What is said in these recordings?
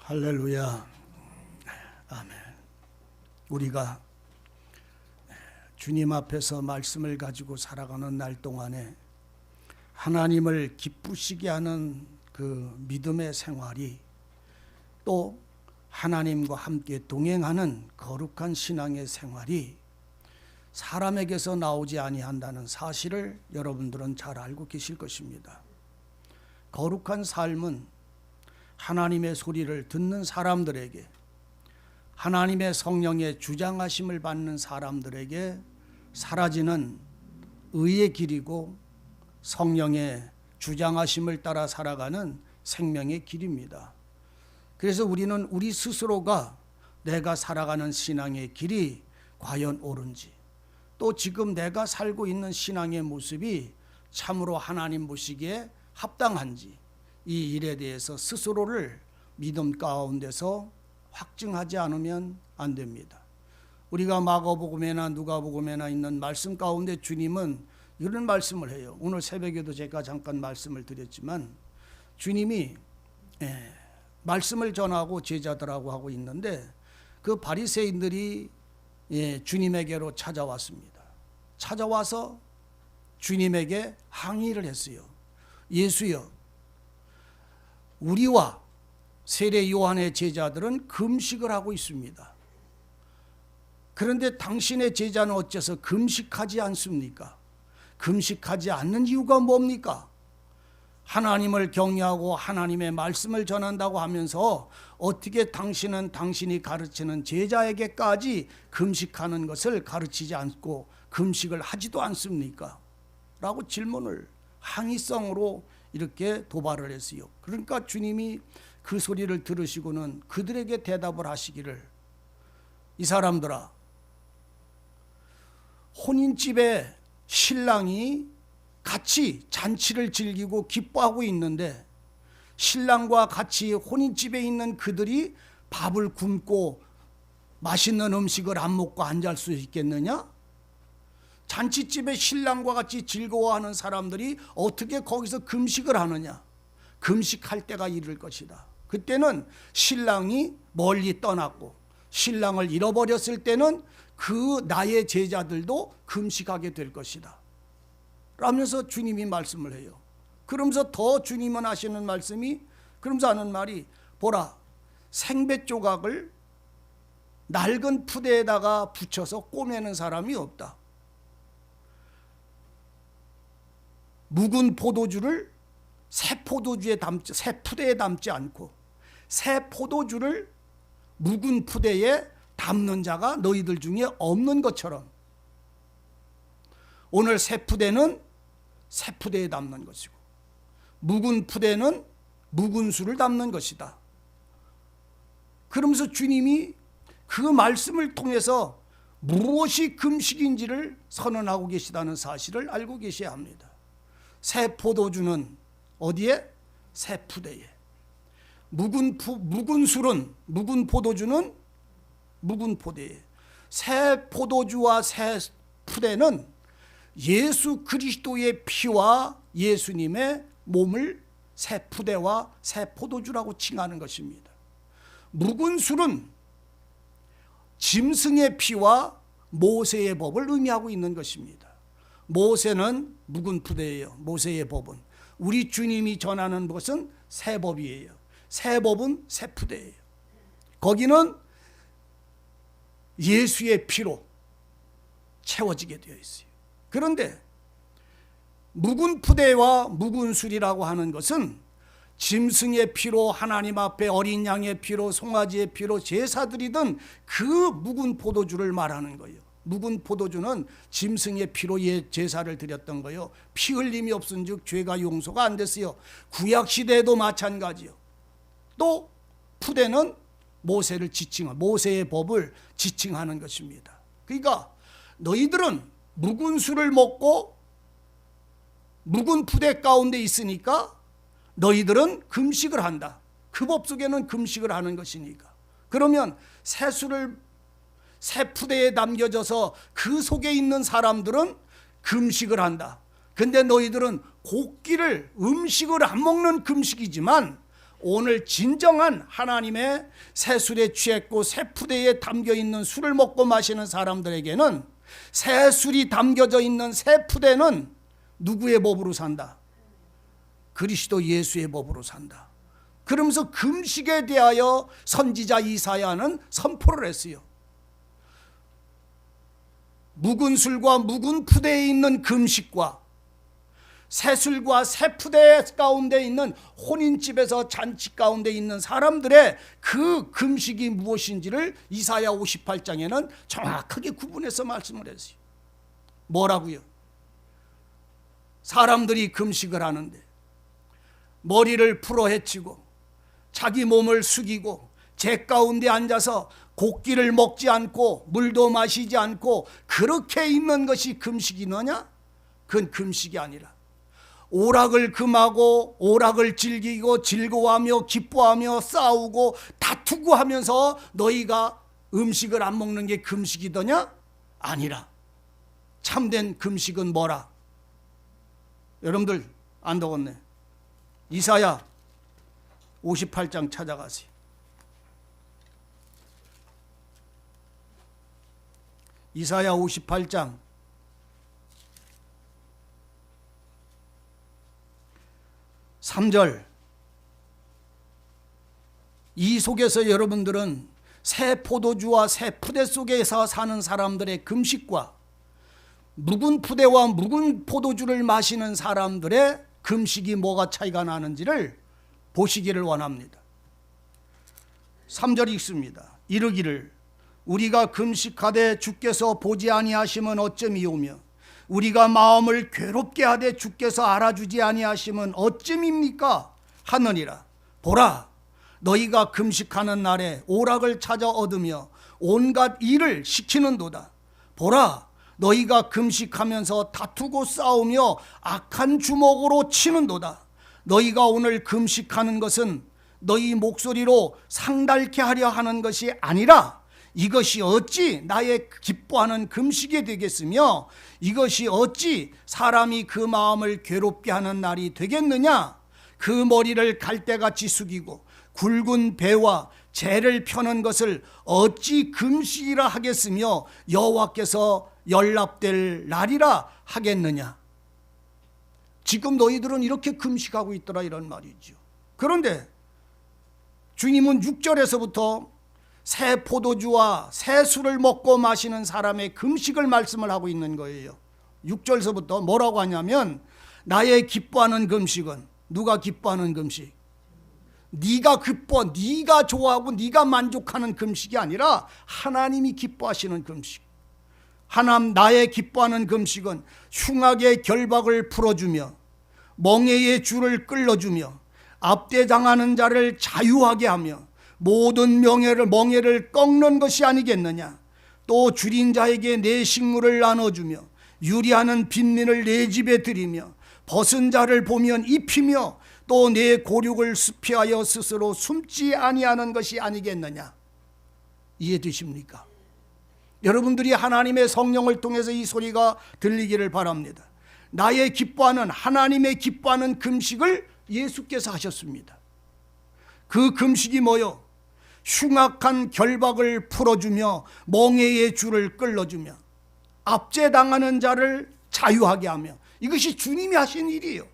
할렐루야. 아멘. 우리가 주님 앞에서 말씀을 가지고 살아가는 날 동안에 하나님을 기쁘시게 하는 그 믿음의 생활이, 또 하나님과 함께 동행하는 거룩한 신앙의 생활이 사람에게서 나오지 아니한다는 사실을 여러분들은 잘 알고 계실 것입니다. 거룩한 삶은 하나님의 소리를 듣는 사람들에게, 하나님의 성령의 주장하심을 받는 사람들에게 사라지는 의의 길이고 성령의 주장하심을 따라 살아가는 생명의 길입니다. 그래서 우리는 우리 스스로가 내가 살아가는 신앙의 길이 과연 옳은지, 또 지금 내가 살고 있는 신앙의 모습이 참으로 하나님 보시기에 합당한지, 이 일에 대해서 스스로를 믿음 가운데서 확증하지 않으면 안 됩니다. 우리가 마가복음이나 누가복음에나 있는 말씀 가운데 주님은 이런 말씀을 해요. 오늘 새벽에도 제가 잠깐 말씀을 드렸지만, 주님이 말씀을 전하고 제자들하고 하고 있는데, 그 바리새인들이 주님에게로 찾아왔습니다. 찾아와서 주님에게 항의를 했어요. 예수여, 우리와 세례 요한의 제자들은 금식을 하고 있습니다. 그런데 당신의 제자는 어째서 금식하지 않습니까? 금식하지 않는 이유가 뭡니까? 하나님을 경외하고 하나님의 말씀을 전한다고 하면서 어떻게 당신은 당신이 가르치는 제자에게까지 금식하는 것을 가르치지 않고 금식을 하지도 않습니까? 라고 질문을 항의성으로 이렇게 도발을 했어요. 그러니까 주님이 그 소리를 들으시고는 그들에게 대답을 하시기를, 이 사람들아, 혼인집에 신랑이 같이 잔치를 즐기고 기뻐하고 있는데, 신랑과 같이 혼인집에 있는 그들이 밥을 굶고 맛있는 음식을 안 먹고 앉을 수 있겠느냐? 잔치집에 신랑과 같이 즐거워하는 사람들이 어떻게 거기서 금식을 하느냐? 금식할 때가 이를 것이다. 그때는 신랑이 멀리 떠났고 신랑을 잃어버렸을 때는 그 나의 제자들도 금식하게 될 것이다 라면서 주님이 말씀을 해요. 그러면서 더 주님은 하시는 말씀이, 그러면서 하는 말이, 보라, 생배 조각을 낡은 푸대에다가 붙여서 꼬매는 사람이 없다. 묵은 포도주를 새 푸대에 담지 않고 새 포도주를 묵은 푸대에 담는 자가 너희들 중에 없는 것처럼, 오늘 새 푸대는 새 푸대에 담는 것이고 묵은 푸대는 묵은 술을 담는 것이다. 그러면서 주님이 그 말씀을 통해서 무엇이 금식인지를 선언하고 계시다는 사실을 알고 계셔야 합니다. 새 포도주는 어디에? 새 푸대에. 묵은 술은, 묵은 포도주는 묵은 포대에. 새 포도주와 새 푸대는 예수 그리스도의 피와 예수님의 몸을 새 푸대와 새 포도주라고 칭하는 것입니다. 묵은 술은 짐승의 피와 모세의 법을 의미하고 있는 것입니다. 모세는 묵은 푸대예요. 모세의 법은. 우리 주님이 전하는 것은 새 법이에요. 새 법은 새 푸대예요. 거기는 예수의 피로 채워지게 되어 있어요. 그런데 묵은 푸대와 묵은 술이라고 하는 것은 짐승의 피로, 하나님 앞에 어린 양의 피로, 송아지의 피로 제사 드리던 그 묵은 포도주를 말하는 거예요. 묵은 포도주는 짐승의 피로 제사를 드렸던 거예요. 피 흘림이 없은즉 죄가 용서가 안 됐어요. 구약 시대에도 마찬가지요. 또 푸대는 모세를 지칭하는, 모세의 법을 지칭하는 것입니다. 그러니까 너희들은 묵은 술을 먹고 묵은 푸대 가운데 있으니까 너희들은 금식을 한다. 그 법 속에는 금식을 하는 것이니까. 그러면 새 푸대에 남겨져서 그 속에 있는 사람들은 금식을 한다. 근데 너희들은 곡기를, 음식을 안 먹는 금식이지만 오늘 진정한 하나님의 새 술에 취했고 새 푸대에 담겨 있는 술을 먹고 마시는 사람들에게는 새 술이 담겨져 있는 새 푸대는 누구의 법으로 산다? 그리스도 예수의 법으로 산다. 그러면서 금식에 대하여 선지자 이사야는 선포를 했어요. 묵은 술과 묵은 푸대에 있는 금식과 새 술과 새 푸대 가운데 있는 혼인집에서 잔치 가운데 있는 사람들의 그 금식이 무엇인지를 이사야 58장에는 정확하게 구분해서 말씀을 했어요. 뭐라고요? 사람들이 금식을 하는데 머리를 풀어 헤치고 자기 몸을 숙이고 제 가운데 앉아서 곡기를 먹지 않고 물도 마시지 않고 그렇게 있는 것이 금식이느냐? 그건 금식이 아니라 오락을 금하고 오락을 즐기고 즐거워하며 기뻐하며 싸우고 다투고 하면서 너희가 음식을 안 먹는 게 금식이더냐? 아니라 참된 금식은 뭐라? 여러분들 안 되겠네. 이사야 58장 찾아가세요. 이사야 58장 3절. 이 속에서 여러분들은 새 포도주와 새 푸대 속에서 사는 사람들의 금식과 묵은 푸대와 묵은 포도주를 마시는 사람들의 금식이 뭐가 차이가 나는지를 보시기를 원합니다. 3절이 있습니다. 이르기를 우리가 금식하되 주께서 보지 아니하심은 어쩜이오며 우리가 마음을 괴롭게 하되 주께서 알아주지 아니하심은 어쯤입니까? 하느니라. 보라, 너희가 금식하는 날에 오락을 찾아 얻으며 온갖 일을 시키는도다. 보라, 너희가 금식하면서 다투고 싸우며 악한 주먹으로 치는도다. 너희가 오늘 금식하는 것은 너희 목소리로 상달케 하려 하는 것이 아니라 이것이 어찌 나의 기뻐하는 금식이 되겠으며 이것이 어찌 사람이 그 마음을 괴롭게 하는 날이 되겠느냐? 그 머리를 갈대같이 숙이고 굵은 배와 재를 펴는 것을 어찌 금식이라 하겠으며 여호와께서 연락될 날이라 하겠느냐? 지금 너희들은 이렇게 금식하고 있더라 이런 말이죠. 그런데 주님은 6절에서부터 새 포도주와 새 술을 먹고 마시는 사람의 금식을 말씀을 하고 있는 거예요. 6절에서부터 뭐라고 하냐면 나의 기뻐하는 금식은 누가 기뻐하는 금식? 네가 기뻐, 네가 좋아하고 네가 만족하는 금식이 아니라 하나님이 기뻐하시는 금식. 하나님 나의 기뻐하는 금식은 흉악의 결박을 풀어주며 멍에의 줄을 끌어주며 압대당하는 자를 자유하게 하며 모든 멍에를 꺾는 것이 아니겠느냐? 또 줄인 자에게 내 식물을 나눠주며 유리하는 빈민을 내 집에 들이며 벗은 자를 보면 입히며 또 내 고륙을 수피하여 스스로 숨지 아니하는 것이 아니겠느냐? 이해되십니까? 여러분들이 하나님의 성령을 통해서 이 소리가 들리기를 바랍니다. 나의 기뻐하는 하나님의 기뻐하는 금식을 예수께서 하셨습니다. 그 금식이 뭐요? 흉악한 결박을 풀어주며 멍에의 줄을 끌어주며 압제당하는 자를 자유하게 하며 이것이 주님이 하신 일이에요.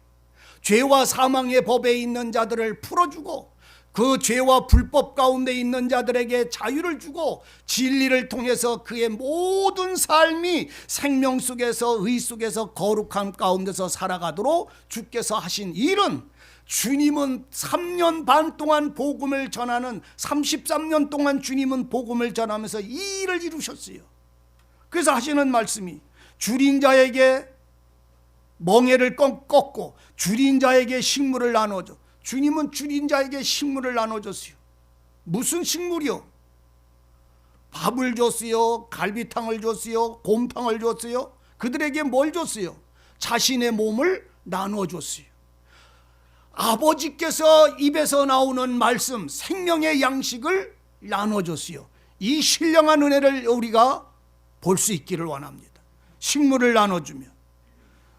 죄와 사망의 법에 있는 자들을 풀어주고 그 죄와 불법 가운데 있는 자들에게 자유를 주고 진리를 통해서 그의 모든 삶이 생명 속에서 의 속에서 거룩함 가운데서 살아가도록 주께서 하신 일은 주님은 3년 반 동안 복음을 전하는 33년 동안 주님은 복음을 전하면서 이 일을 이루셨어요. 그래서 하시는 말씀이 줄인 자에게 멍에를 꺾고 줄인 자에게 식물을 나눠줘. 주님은 줄인 자에게 식물을 나눠줬어요. 무슨 식물이요? 밥을 줬어요. 갈비탕을 줬어요. 곰탕을 줬어요. 그들에게 뭘 줬어요? 자신의 몸을 나눠줬어요. 아버지께서 입에서 나오는 말씀, 생명의 양식을 나눠줬어요. 이 신령한 은혜를 우리가 볼 수 있기를 원합니다. 식물을 나눠주며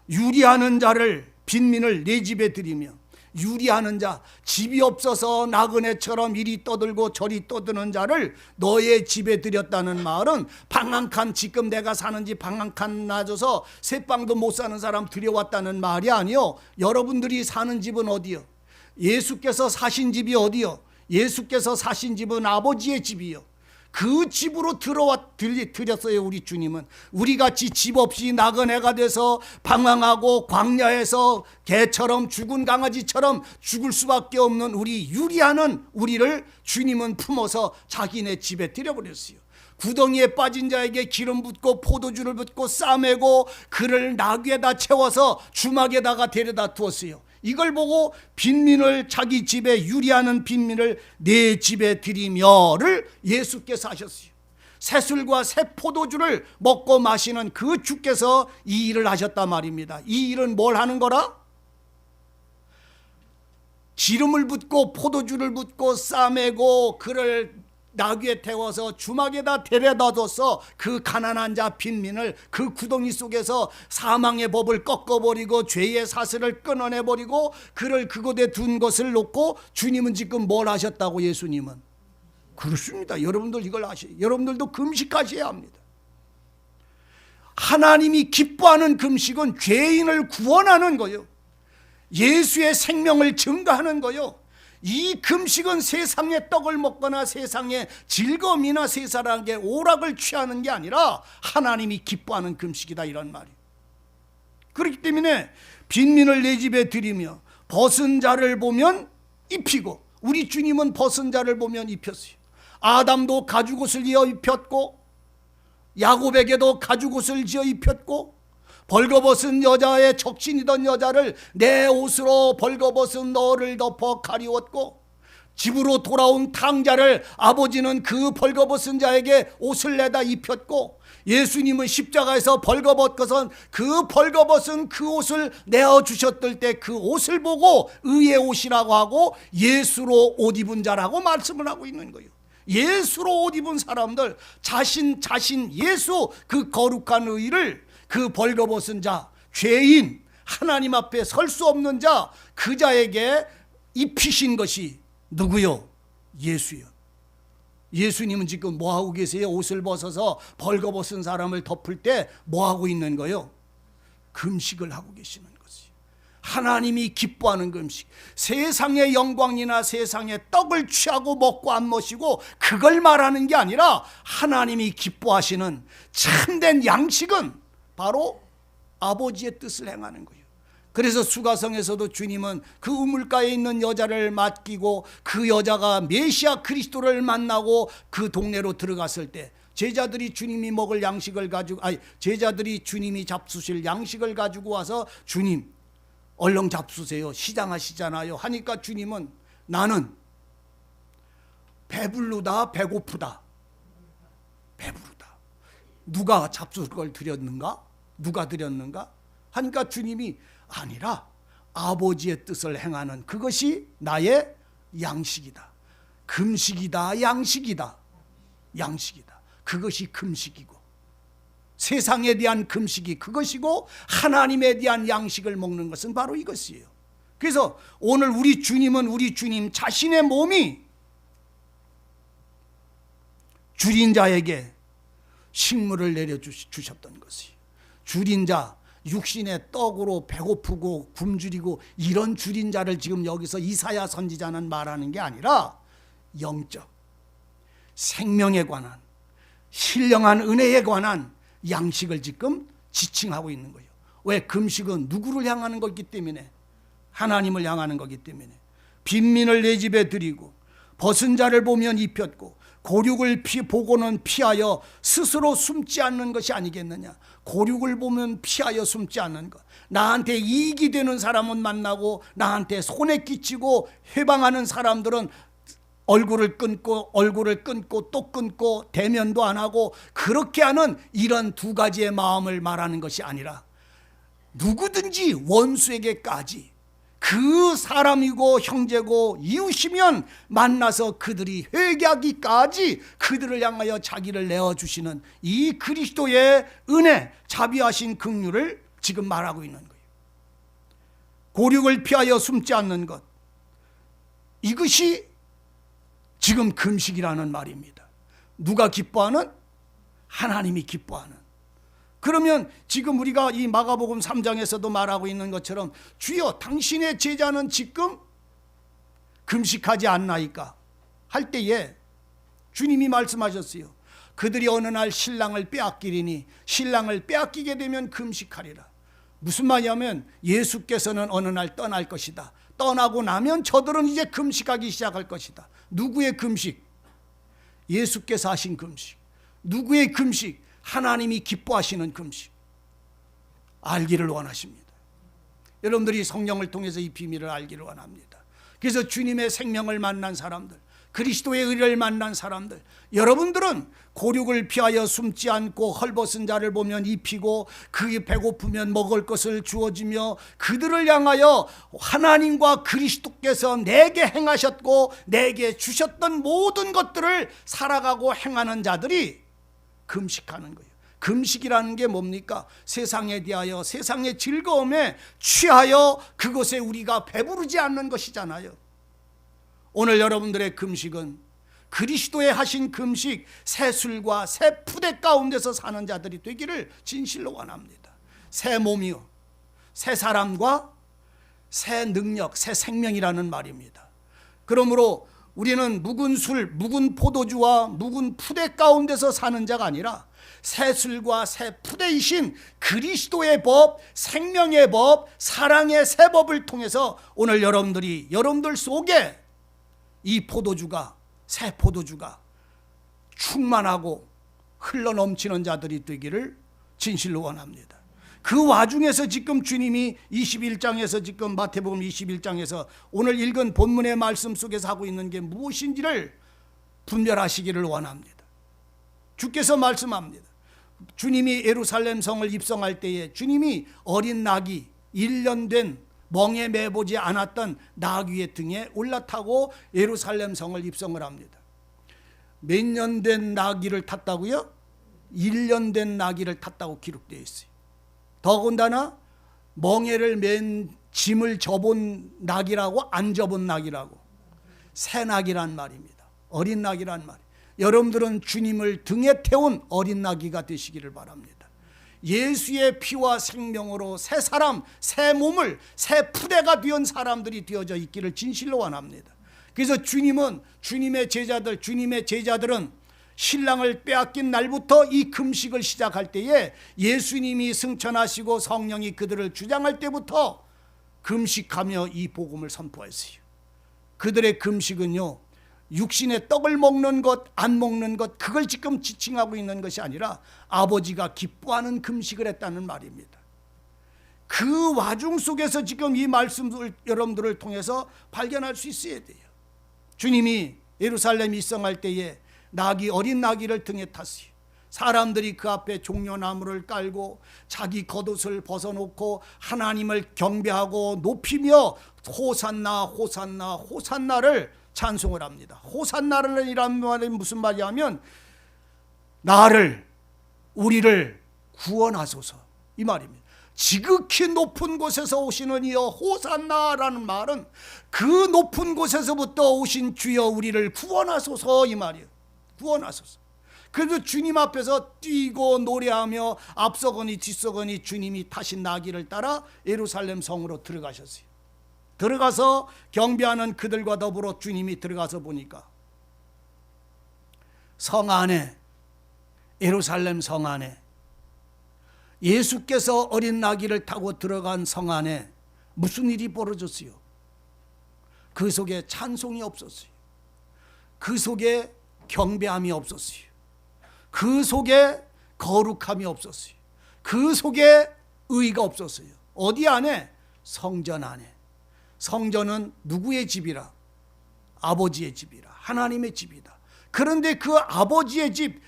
유리하는 자를 빈민을 내 집에 들이며 유리하는 자, 집이 없어서 나그네처럼 이리 떠들고 저리 떠드는 자를 너의 집에 들였다는 말은 방 한 칸, 지금 내가 사는 집 방 한 칸 놔줘서 새 방도 못 사는 사람 들여왔다는 말이 아니요. 여러분들이 사는 집은 어디요? 예수께서 사신 집이 어디요? 예수께서 사신 집은 아버지의 집이요. 그 집으로 들였어요. 우리 주님은 우리같이 집 없이 나그네가 돼서 방황하고 광야에서 개처럼 죽은 강아지처럼 죽을 수밖에 없는 우리 유리하는 우리를 주님은 품어서 자기네 집에 들여버렸어요. 구덩이에 빠진 자에게 기름 붓고 포도주를 붓고 싸매고 그를 나귀에다 채워서 주막에다가 데려다 두었어요. 이걸 보고 빈민을 자기 집에 유리하는 빈민을 내 집에 들이며를 예수께서 하셨어요. 새술과 새 포도주를 먹고 마시는 그 주께서 이 일을 하셨단 말입니다. 이 일은 뭘 하는 거라? 기름을 붓고 포도주를 붓고 싸매고 그를 나귀에 태워서 주막에다 데려다 둬서 그 가난한 자 빈민을 그 구덩이 속에서 사망의 법을 꺾어버리고 죄의 사슬을 끊어내버리고 그를 그곳에 둔 것을 놓고 주님은 지금 뭘 하셨다고? 예수님은 그렇습니다. 여러분들 이걸 여러분들도 금식하셔야 합니다. 하나님이 기뻐하는 금식은 죄인을 구원하는 거요, 예수의 생명을 증거하는 거요. 이 금식은 세상의 떡을 먹거나 세상의 즐거움이나 세상의 오락을 취하는 게 아니라 하나님이 기뻐하는 금식이다, 이런 말이에요. 그렇기 때문에 빈민을 내 집에 들이며 벗은 자를 보면 입히고, 우리 주님은 벗은 자를 보면 입혔어요. 아담도 가죽옷을 이어 입혔고 야곱에게도 가죽옷을 지어 입혔고 벌거벗은 여자의 적신이던 여자를 내 옷으로 벌거벗은 너를 덮어 가리웠고 집으로 돌아온 탕자를 아버지는 그 벌거벗은 자에게 옷을 내다 입혔고 예수님은 십자가에서 벌거벗고선 그 벌거벗은 그 옷을 내어주셨을 때 그 옷을 보고 의의 옷이라고 하고 예수로 옷 입은 자라고 말씀을 하고 있는 거예요. 예수로 옷 입은 사람들, 자신 예수 그 거룩한 의를 그 벌거벗은 자, 죄인, 하나님 앞에 설 수 없는 자, 그 자에게 입히신 것이 누구요? 예수요. 예수님은 지금 뭐하고 계세요? 옷을 벗어서 벌거벗은 사람을 덮을 때 뭐하고 있는 거요? 금식을 하고 계시는 것이요. 하나님이 기뻐하는 금식. 세상의 영광이나 세상의 떡을 취하고 먹고 안 마시고 그걸 말하는 게 아니라 하나님이 기뻐하시는 참된 양식은 바로 아버지의 뜻을 행하는 거예요. 그래서 수가성에서도 주님은 그 우물가에 있는 여자를 맡기고 그 여자가 메시아 그리스도를 만나고 그 동네로 들어갔을 때 제자들이 주님이 먹을 양식을 가지고 제자들이 주님이 잡수실 양식을 가지고 와서 주님 얼른 잡수세요, 시장하시잖아요 하니까 주님은 나는 배불르다 배고프다. 배부르다. 누가 잡술 걸 드렸는가? 누가 드렸는가? 하니까 주님이 아니라 아버지의 뜻을 행하는 그것이 나의 양식이다. 금식이다, 양식이다. 양식이다. 그것이 금식이고 세상에 대한 금식이 그것이고 하나님에 대한 양식을 먹는 것은 바로 이것이에요. 그래서 오늘 우리 주님은 우리 주님 자신의 몸이 줄인 자에게 식물을 내려주셨던 것이에요. 줄인 자, 육신의 떡으로 배고프고 굶주리고 이런 줄인 자를 지금 여기서 이사야 선지자는 말하는 게 아니라 영적, 생명에 관한, 신령한 은혜에 관한 양식을 지금 지칭하고 있는 거예요. 왜? 금식은 누구를 향하는 거기 때문에, 하나님을 향하는 거기 때문에. 빈민을 내 집에 들이고 벗은 자를 보면 입혔고 고륙을 보고는 피하여 스스로 숨지 않는 것이 아니겠느냐. 고륙을 보면 피하여 숨지 않는 것. 나한테 이익이 되는 사람은 만나고 나한테 손에 끼치고 해방하는 사람들은 얼굴을 끊고 또 끊고 대면도 안 하고 그렇게 하는 이런 두 가지의 마음을 말하는 것이 아니라 누구든지 원수에게까지 그 사람이고 형제고 이웃이면 만나서 그들이 회개하기까지 그들을 향하여 자기를 내어주시는 이 그리스도의 은혜, 자비하신 긍휼을 지금 말하고 있는 거예요. 고륙을 피하여 숨지 않는 것, 이것이 지금 금식이라는 말입니다. 누가 기뻐하는? 하나님이 기뻐하는. 그러면 지금 우리가 이 마가복음 3장에서도 말하고 있는 것처럼 주여 당신의 제자는 지금 금식하지 않나이까 할 때에 주님이 말씀하셨어요. 그들이 어느 날 신랑을 빼앗기리니 신랑을 빼앗기게 되면 금식하리라. 무슨 말이냐면 예수께서는 어느 날 떠날 것이다. 떠나고 나면 저들은 이제 금식하기 시작할 것이다. 누구의 금식? 예수께서 하신 금식. 누구의 금식? 하나님이 기뻐하시는 금식. 알기를 원하십니다. 여러분들이 성령을 통해서 이 비밀을 알기를 원합니다. 그래서 주님의 생명을 만난 사람들, 그리스도의 의를 만난 사람들, 여러분들은 고륙을 피하여 숨지 않고 헐벗은 자를 보면 입히고 그게 배고프면 먹을 것을 주어주며 그들을 향하여 하나님과 그리스도께서 내게 행하셨고 내게 주셨던 모든 것들을 살아가고 행하는 자들이 금식하는 거예요. 금식이라는 게 뭡니까? 세상에 대하여 세상의 즐거움에 취하여 그것에 우리가 배부르지 않는 것이잖아요. 오늘 여러분들의 금식은 그리스도의 하신 금식, 새 술과 새 푸대 가운데서 사는 자들이 되기를 진실로 원합니다. 새 몸이요, 새 사람과 새 능력, 새 생명이라는 말입니다. 그러므로 우리는 묵은 술, 묵은 포도주와 묵은 푸대 가운데서 사는 자가 아니라 새 술과 새 푸대이신 그리스도의 법, 생명의 법, 사랑의 새 법을 통해서 오늘 여러분들 속에 이 포도주가, 새 포도주가 충만하고 흘러넘치는 자들이 되기를 진실로 원합니다. 그 와중에서 지금 주님이 21장에서 지금 마태복음 21장에서 오늘 읽은 본문의 말씀 속에서 하고 있는 게 무엇인지를 분별하시기를 원합니다. 주께서 말씀합니다. 주님이 예루살렘 성을 입성할 때에 주님이 어린 나귀 1년 된 멍에 매보지 않았던 나귀의 등에 올라타고 예루살렘 성을 입성을 합니다. 몇 년 된 나귀를 탔다고요? 1년 된 나귀를 탔다고 기록되어 있어요. 더군다나 멍에를 맨 짐을 접은 나귀라고 안 접은 나귀라고, 새 나귀란 말입니다. 어린 나귀란 말이에요. 여러분들은 주님을 등에 태운 어린 나귀가 되시기를 바랍니다. 예수의 피와 생명으로 새 사람, 새 몸을, 새 푸대가 되은 사람들이 되어져 있기를 진실로 원합니다. 그래서 주님의 제자들은 신랑을 빼앗긴 날부터 이 금식을 시작할 때에 예수님이 승천하시고 성령이 그들을 주장할 때부터 금식하며 이 복음을 선포했어요. 그들의 금식은요, 육신의 떡을 먹는 것, 안 먹는 것, 그걸 지금 지칭하고 있는 것이 아니라 아버지가 기뻐하는 금식을 했다는 말입니다. 그 와중 속에서 지금 이 말씀을 여러분들을 통해서 발견할 수 있어야 돼요. 주님이 예루살렘 입성할 때에 어린 나귀를 등에 탔어요. 사람들이 그 앞에 종려나무를 깔고 자기 겉옷을 벗어놓고 하나님을 경배하고 높이며 호산나 호산나 호산나를 찬송을 합니다. 호산나라는 말이 무슨 말이냐면 우리를 구원하소서 이 말입니다. 지극히 높은 곳에서 오시는 이여 호산나라는 말은 그 높은 곳에서부터 오신 주여 우리를 구원하소서 이 말이에요. 구원하소서. 그래서 주님 앞에서 뛰고 노래하며 앞서거니 뒤서거니 주님이 타신 나귀를 따라 예루살렘 성으로 들어가셨어요. 들어가서 경배하는 그들과 더불어 주님이 들어가서 보니까 성 안에, 예루살렘 성 안에, 예수께서 어린 나귀를 타고 들어간 성 안에 무슨 일이 벌어졌어요? 그 속에 찬송이 없었어요. 그 속에 경배함이 없었어요. 그 속에 거룩함이 없었어요. 그 속에 의가 없었어요. 어디 안에? 성전 안에. 성전은 누구의 집이라? 아버지의 집이라. 하나님의 집이다. 그런데 그 아버지의 집,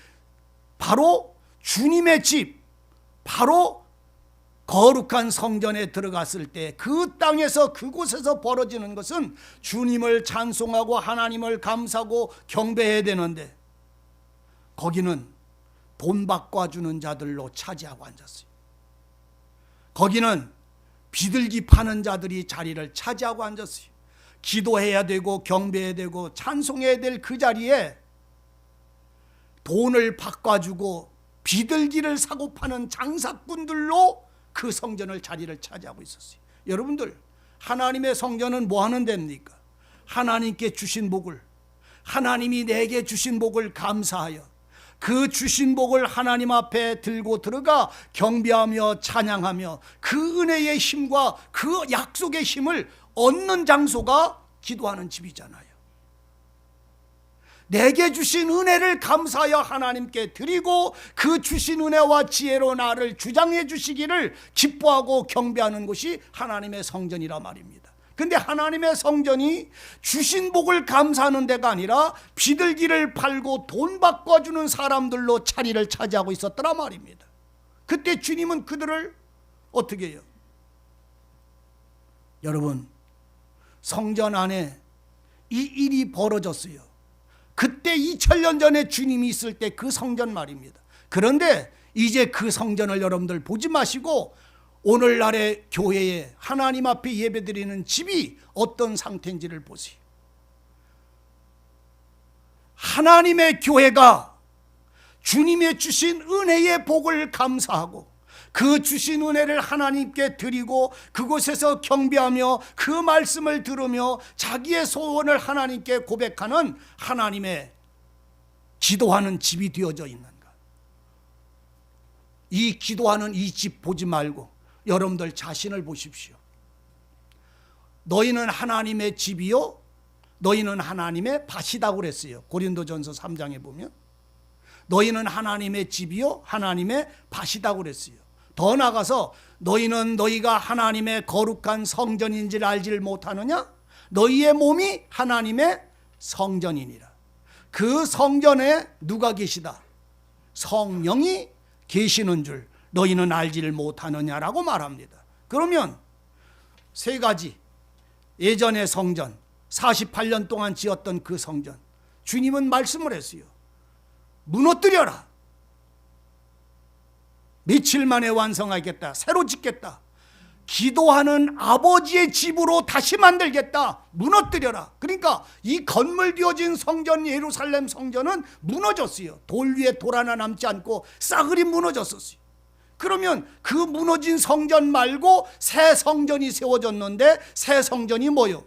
바로 주님의 집, 바로 거룩한 성전에 들어갔을 때 그 땅에서 그곳에서 벌어지는 것은 주님을 찬송하고 하나님을 감사하고 경배해야 되는데 거기는 돈 바꿔주는 자들로 차지하고 앉았어요. 거기는 비둘기 파는 자들이 자리를 차지하고 앉았어요. 기도해야 되고 경배해야 되고 찬송해야 될 그 자리에 돈을 바꿔주고 비둘기를 사고 파는 장사꾼들로 그 성전을 자리를 차지하고 있었어요. 여러분들, 하나님의 성전은 뭐 하는 데입니까? 하나님께 주신 복을, 하나님이 내게 주신 복을 감사하여 그 주신 복을 하나님 앞에 들고 들어가 경배하며 찬양하며 그 은혜의 힘과 그 약속의 힘을 얻는 장소가 기도하는 집이잖아요. 내게 주신 은혜를 감사하여 하나님께 드리고 그 주신 은혜와 지혜로 나를 주장해 주시기를 기뻐하고 경배하는 곳이 하나님의 성전이라 말입니다. 근데 하나님의 성전이 주신 복을 감사하는 데가 아니라 비둘기를 팔고 돈 바꿔주는 사람들로 자리를 차지하고 있었더라 말입니다. 그때 주님은 그들을 어떻게 해요? 여러분, 성전 안에 이 일이 벌어졌어요. 그때 2000년 전에 주님이 있을 때 그 성전 말입니다. 그런데 이제 그 성전을 여러분들 보지 마시고 오늘날의 교회에 하나님 앞에 예배드리는 집이 어떤 상태인지를 보세요. 하나님의 교회가 주님의 주신 은혜의 복을 감사하고 그 주신 은혜를 하나님께 드리고 그곳에서 경배하며 그 말씀을 들으며 자기의 소원을 하나님께 고백하는 하나님의 기도하는 집이 되어져 있는가? 이 기도하는 이 집 보지 말고 여러분들 자신을 보십시오. 너희는 하나님의 집이요 너희는 하나님의 밭이라고 그랬어요. 고린도전서 3장에 보면 너희는 하나님의 집이요 하나님의 밭이라고 그랬어요. 더 나아가서 너희는 너희가 하나님의 거룩한 성전인 줄 알지를 못하느냐? 너희의 몸이 하나님의 성전이니라. 그 성전에 누가 계시다? 성령이 계시는 줄 너희는 알지를 못하느냐라고 말합니다. 그러면 세 가지, 예전의 성전 48년 동안 지었던 그 성전, 주님은 말씀을 했어요. 무너뜨려라. 며칠 만에 완성하겠다. 새로 짓겠다. 기도하는 아버지의 집으로 다시 만들겠다. 무너뜨려라. 그러니까 이 건물 되어진 성전, 예루살렘 성전은 무너졌어요. 돌 위에 돌 하나 남지 않고 싸그리 무너졌었어요. 그러면 그 무너진 성전 말고 새 성전이 세워졌는데 새 성전이 뭐요?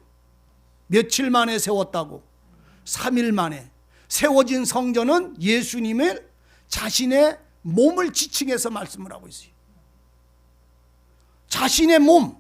며칠 만에 세웠다고? 3일 만에. 세워진 성전은 예수님의 자신의 몸을 지칭해서 말씀을 하고 있어요. 자신의 몸,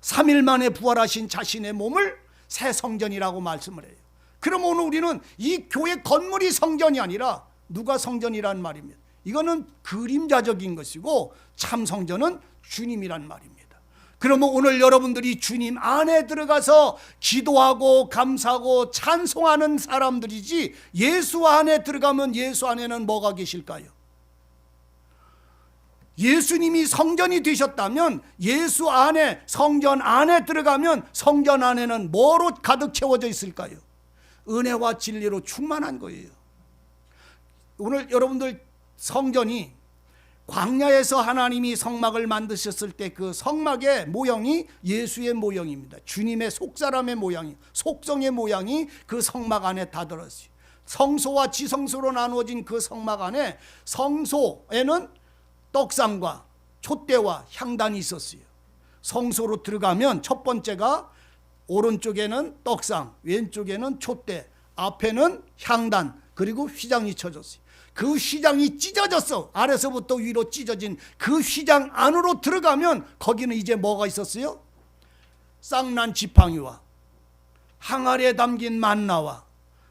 3일 만에 부활하신 자신의 몸을 새 성전이라고 말씀을 해요. 그럼 오늘 우리는 이 교회 건물이 성전이 아니라 누가 성전이란 말입니다. 이거는 그림자적인 것이고 참 성전은 주님이란 말입니다. 그러면 오늘 여러분들이 주님 안에 들어가서 기도하고 감사하고 찬송하는 사람들이지, 예수 안에 들어가면 예수 안에는 뭐가 계실까요? 예수님이 성전이 되셨다면 예수 안에, 성전 안에 들어가면 성전 안에는 뭐로 가득 채워져 있을까요? 은혜와 진리로 충만한 거예요. 오늘 여러분들 성전이 광야에서 하나님이 성막을 만드셨을 때 그 성막의 모형이 예수의 모형입니다. 주님의 속사람의 모양이, 속성의 모양이 그 성막 안에 다 들었어요. 성소와 지성소로 나누어진 그 성막 안에 성소에는 떡상과 촛대와 향단이 있었어요. 성소로 들어가면 첫 번째가 오른쪽에는 떡상, 왼쪽에는 촛대, 앞에는 향단, 그리고 휘장이 쳐졌어요. 그 휘장이 찢어졌어. 아래서부터 위로 찢어진 그 휘장 안으로 들어가면 거기는 이제 뭐가 있었어요? 쌍난 지팡이와 항아리에 담긴 만나와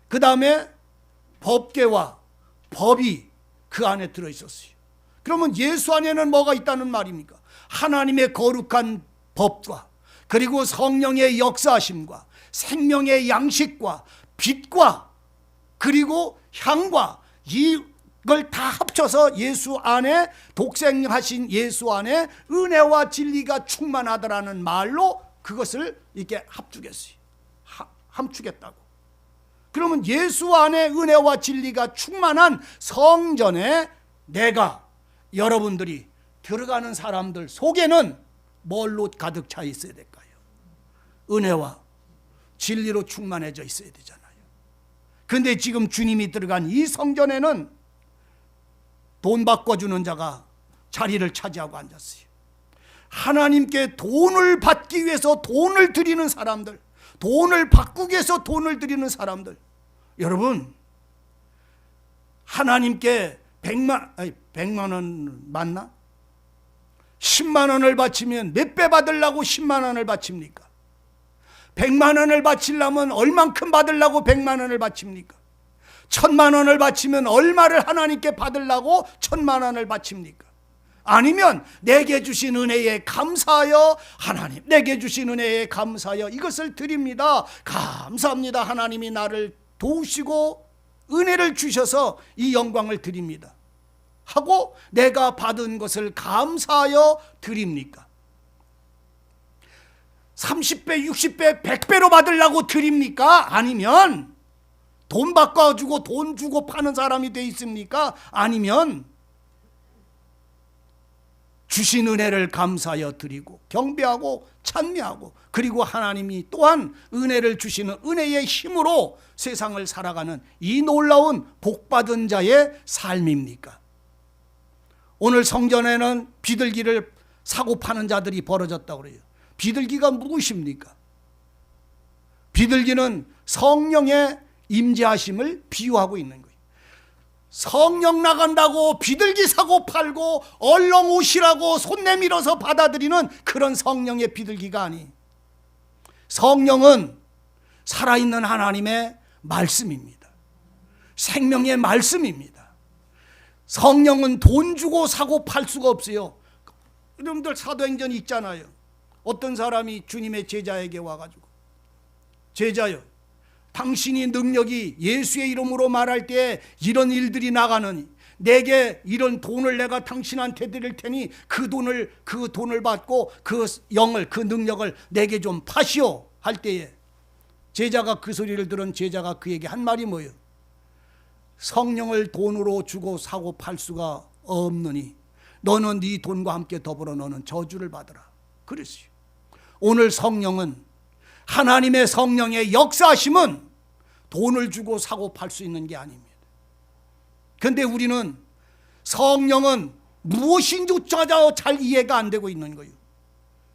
그 다음에 법궤와 법이 그 안에 들어있었어요. 그러면 예수 안에는 뭐가 있다는 말입니까? 하나님의 거룩한 법과 그리고 성령의 역사하심과 생명의 양식과 빛과 그리고 향과 이걸 다 합쳐서 예수 안에, 독생하신 예수 안에 은혜와 진리가 충만하더라는 말로 그것을 이렇게 함축했다고. 그러면 예수 안에 은혜와 진리가 충만한 성전에 내가, 여러분들이 들어가는 사람들 속에는 뭘로 가득 차 있어야 될까요? 은혜와 진리로 충만해져 있어야 되잖아요. 근데 지금 주님이 들어간 이 성전에는 돈 바꿔주는 자가 자리를 차지하고 앉았어요. 하나님께 돈을 받기 위해서 돈을 드리는 사람들, 돈을 바꾸기 위해서 돈을 드리는 사람들. 여러분, 하나님께 100만 원 맞나? 10만 원을 바치면 몇 배 받으려고 10만 원을 바칩니까? 100만 원을 바치려면 얼만큼 받으려고 100만 원을 바칩니까? 1000만 원을 바치면 얼마를 하나님께 받으려고 1000만 원을 바칩니까? 아니면 내게 주신 은혜에 감사하여, 하나님 내게 주신 은혜에 감사하여 이것을 드립니다. 감사합니다. 하나님이 나를 도우시고 은혜를 주셔서 이 영광을 드립니다 하고 내가 받은 것을 감사하여 드립니까? 30배, 60배, 100배로 받으려고 드립니까? 아니면 돈 바꿔주고 돈 주고 파는 사람이 돼 있습니까? 아니면 주신 은혜를 감사하여 드리고 경배하고 찬미하고, 그리고 하나님이 또한 은혜를 주시는 은혜의 힘으로 세상을 살아가는 이 놀라운 복받은 자의 삶입니까? 오늘 성전에는 비둘기를 사고 파는 자들이 벌어졌다고 그래요. 비둘기가 무엇입니까? 비둘기는 성령의 임재하심을 비유하고 있는 거예요. 성령 나간다고 비둘기 사고 팔고 얼렁 오시라고 손 내밀어서 받아들이는 그런 성령의 비둘기가 아니, 성령은 살아있는 하나님의 말씀입니다. 생명의 말씀입니다. 성령은 돈 주고 사고 팔 수가 없어요. 여러분들 사도행전 있잖아요. 어떤 사람이 주님의 제자에게 와가지고, 제자요, 당신이 능력이 예수의 이름으로 말할 때 이런 일들이 나가느니 내게 이런 돈을 내가 당신한테 드릴 테니 그 돈을 받고 그 영을, 그 능력을 내게 좀 파시오 할 때에 제자가, 그 소리를 들은 제자가 그에게 한 말이 뭐예요? 성령을 돈으로 주고 사고 팔 수가 없느니 너는 네 돈과 함께 더불어 너는 저주를 받으라 그랬어요. 오늘 성령은, 하나님의 성령의 역사하심은 돈을 주고 사고 팔 수 있는 게 아닙니다. 그런데 우리는 성령은 무엇인지조차 잘 이해가 안 되고 있는 거예요.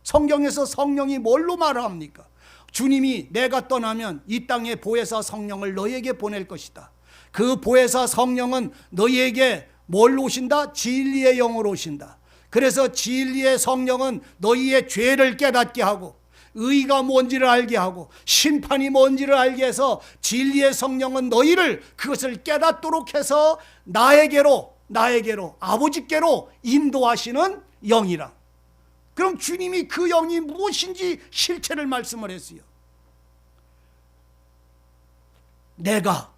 성경에서 성령이 뭘로 말합니까? 주님이 내가 떠나면 이 땅에 보혜사 성령을 너희에게 보낼 것이다. 그 보혜사 성령은 너희에게 뭘로 오신다? 진리의 영으로 오신다. 그래서 진리의 성령은 너희의 죄를 깨닫게 하고 의가 뭔지를 알게 하고 심판이 뭔지를 알게 해서 진리의 성령은 너희를 그것을 깨닫도록 해서 나에게로 아버지께로 인도하시는 영이라. 그럼 주님이 그 영이 무엇인지 실체를 말씀을 했어요. 내가,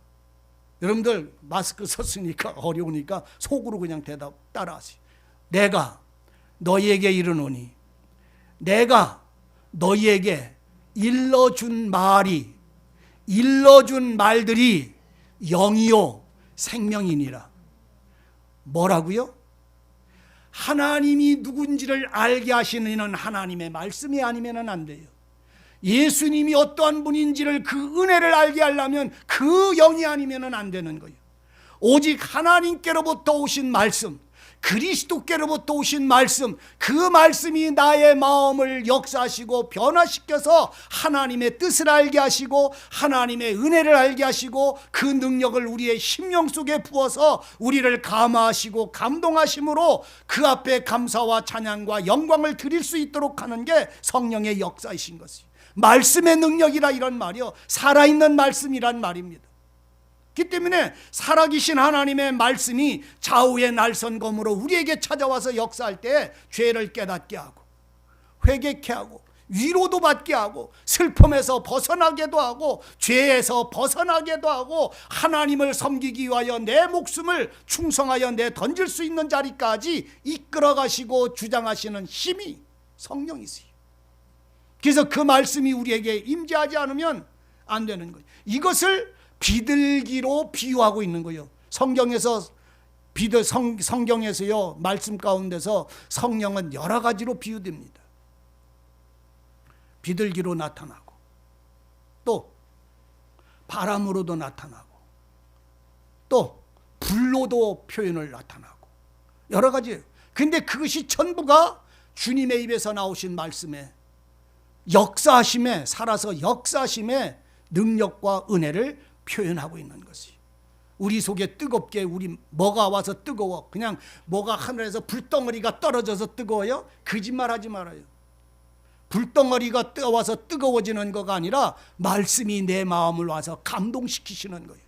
여러분들 마스크 썼으니까 어려우니까 속으로 그냥 대답 따라하세요. 내가 너희에게 이르노니, 내가 너희에게 일러준 말들이 영이요 생명이니라. 뭐라고요? 하나님이 누군지를 알게 하시는 이는 하나님의 말씀이 아니면 안 돼요. 예수님이 어떠한 분인지를, 그 은혜를 알게 하려면 그 영이 아니면 안 되는 거예요. 오직 하나님께로부터 오신 말씀, 그리스도께로부터 오신 말씀, 그 말씀이 나의 마음을 역사하시고 변화시켜서 하나님의 뜻을 알게 하시고 하나님의 은혜를 알게 하시고 그 능력을 우리의 심령 속에 부어서 우리를 감화하시고 감동하심으로 그 앞에 감사와 찬양과 영광을 드릴 수 있도록 하는 게 성령의 역사이신 것이에요. 말씀의 능력이라 이런 말이요, 살아있는 말씀이란 말입니다. 그렇기 때문에 살아계신 하나님의 말씀이 좌우의 날선검으로 우리에게 찾아와서 역사할 때 죄를 깨닫게 하고 회개케 하고 위로도 받게 하고 슬픔에서 벗어나게도 하고 죄에서 벗어나게도 하고 하나님을 섬기기 위하여 내 목숨을 충성하여 내 던질 수 있는 자리까지 이끌어 가시고 주장하시는 힘이 성령이세요. 그래서 그 말씀이 우리에게 임재하지 않으면 안 되는 거예요. 이것을 비둘기로 비유하고 있는 거예요. 성경에서요, 말씀 가운데서 성령은 여러 가지로 비유됩니다. 비둘기로 나타나고 또 바람으로도 나타나고 또 불로도 표현을 나타나고 여러 가지예요. 근데 그것이 전부가 주님의 입에서 나오신 말씀에 역사하심에 살아서 역사하심의 능력과 은혜를 표현하고 있는 것이 우리 속에 뜨겁게 우리 뭐가 와서 뜨거워 그냥 뭐가 하늘에서 불덩어리가 떨어져서 뜨거워요? 거짓말하지 말아요. 불덩어리가 떠와서 뜨거워지는 거가 아니라 말씀이 내 마음을 와서 감동시키시는 거예요.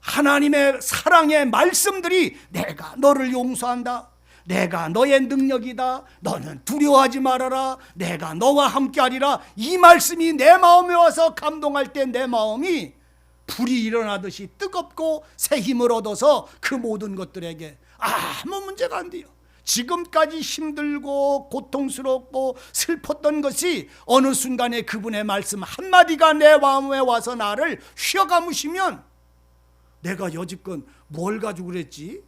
하나님의 사랑의 말씀들이 내가 너를 용서한다. 내가 너의 능력이다. 너는 두려워하지 말아라. 내가 너와 함께하리라. 이 말씀이 내 마음에 와서 감동할 때 내 마음이 불이 일어나듯이 뜨겁고 새 힘을 얻어서 그 모든 것들에게 아무 문제가 안 돼요. 지금까지 힘들고 고통스럽고 슬펐던 것이 어느 순간에 그분의 말씀 한마디가 내 마음에 와서 나를 휘어감으시면 내가 여지껏 뭘 가지고 그랬지?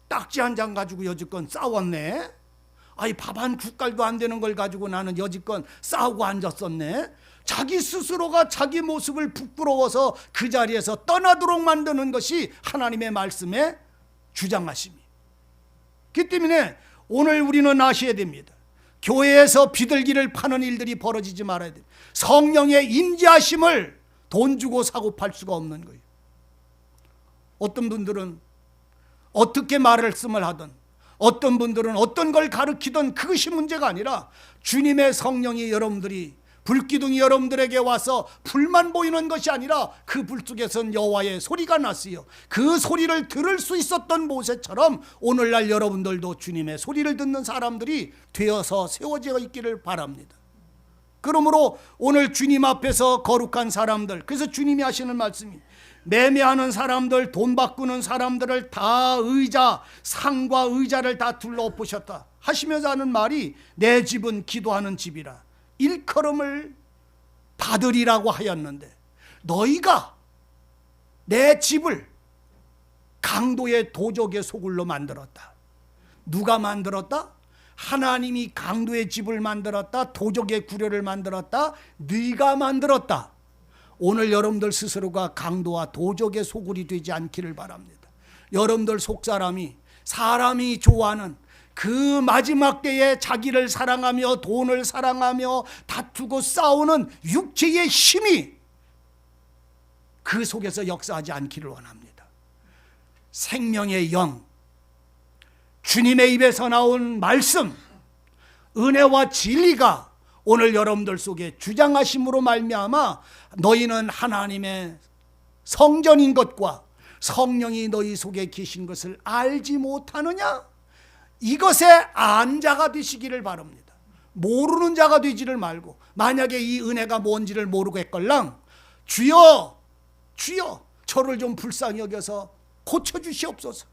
딱지 한 장 가지고 여지껏 싸웠네. 아이 밥 한 국갈도 안 되는 걸 가지고 나는 여지껏 싸우고 앉았었네. 자기 스스로가 자기 모습을 부끄러워서 그 자리에서 떠나도록 만드는 것이 하나님의 말씀의 주장하심이. 그렇기 때문에 오늘 우리는 아셔야 됩니다. 교회에서 비둘기를 파는 일들이 벌어지지 말아야 됩니다. 성령의 임재하심을 돈 주고 사고 팔 수가 없는 거예요. 어떤 분들은 어떻게 말씀을 하든 어떤 분들은 어떤 걸 가르치든 그것이 문제가 아니라 주님의 성령이 여러분들이 불기둥이 여러분들에게 와서 불만 보이는 것이 아니라 그 불 속에선 여호와의 소리가 났어요. 그 소리를 들을 수 있었던 모세처럼 오늘날 여러분들도 주님의 소리를 듣는 사람들이 되어서 세워져 있기를 바랍니다. 그러므로 오늘 주님 앞에서 거룩한 사람들, 그래서 주님이 하시는 말씀이 매매하는 사람들, 돈 바꾸는 사람들을 다 의자, 상과 의자를 다 둘러엎으셨다 하시면서 하는 말이 내 집은 기도하는 집이라 일컬음을 받으리라고 하였는데 너희가 내 집을 강도의 도적의 소굴로 만들었다. 누가 만들었다? 하나님이 강도의 집을 만들었다. 도적의 구려를 만들었다. 네가 만들었다. 오늘 여러분들 스스로가 강도와 도적의 소굴이 되지 않기를 바랍니다. 여러분들 속사람이 사람이 좋아하는 그 마지막 때에 자기를 사랑하며 돈을 사랑하며 다투고 싸우는 육체의 힘이 그 속에서 역사하지 않기를 원합니다. 생명의 영, 주님의 입에서 나온 말씀, 은혜와 진리가 오늘 여러분들 속에 주장하심으로 말미암아 너희는 하나님의 성전인 것과 성령이 너희 속에 계신 것을 알지 못하느냐? 이것에 안 자가 되시기를 바랍니다. 모르는 자가 되지를 말고 만약에 이 은혜가 뭔지를 모르겠걸랑 주여 주여 저를 좀 불쌍히 여겨서 고쳐주시옵소서.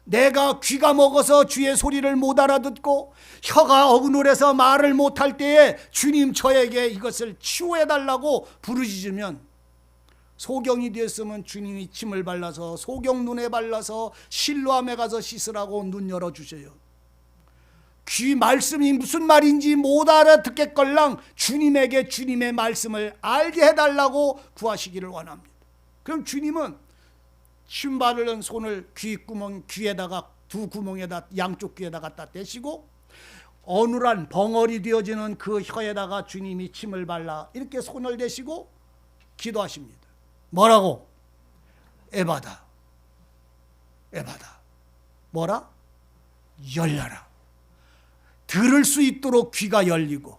내가 귀가 먹어서 주의 소리를 못 알아듣고 혀가 어그늘해서 말을 못할 때에 주님 저에게 이것을 치유해달라고 부르짖으면 소경이 되었으면 주님이 침을 발라서 소경 눈에 발라서 실로암에 가서 씻으라고 눈 열어주세요. 귀 말씀이 무슨 말인지 못 알아듣겠걸랑 주님에게 주님의 말씀을 알게 해달라고 구하시기를 원합니다. 그럼 주님은 침 바르는 손을 귀에다가 두 구멍에다 양쪽 귀에다 갖다 대시고 어눌한 벙어리 되어지는 그 혀에다가 주님이 침을 발라 이렇게 손을 대시고 기도하십니다. 뭐라고? 에바다. 에바다. 뭐라? 열려라. 들을 수 있도록 귀가 열리고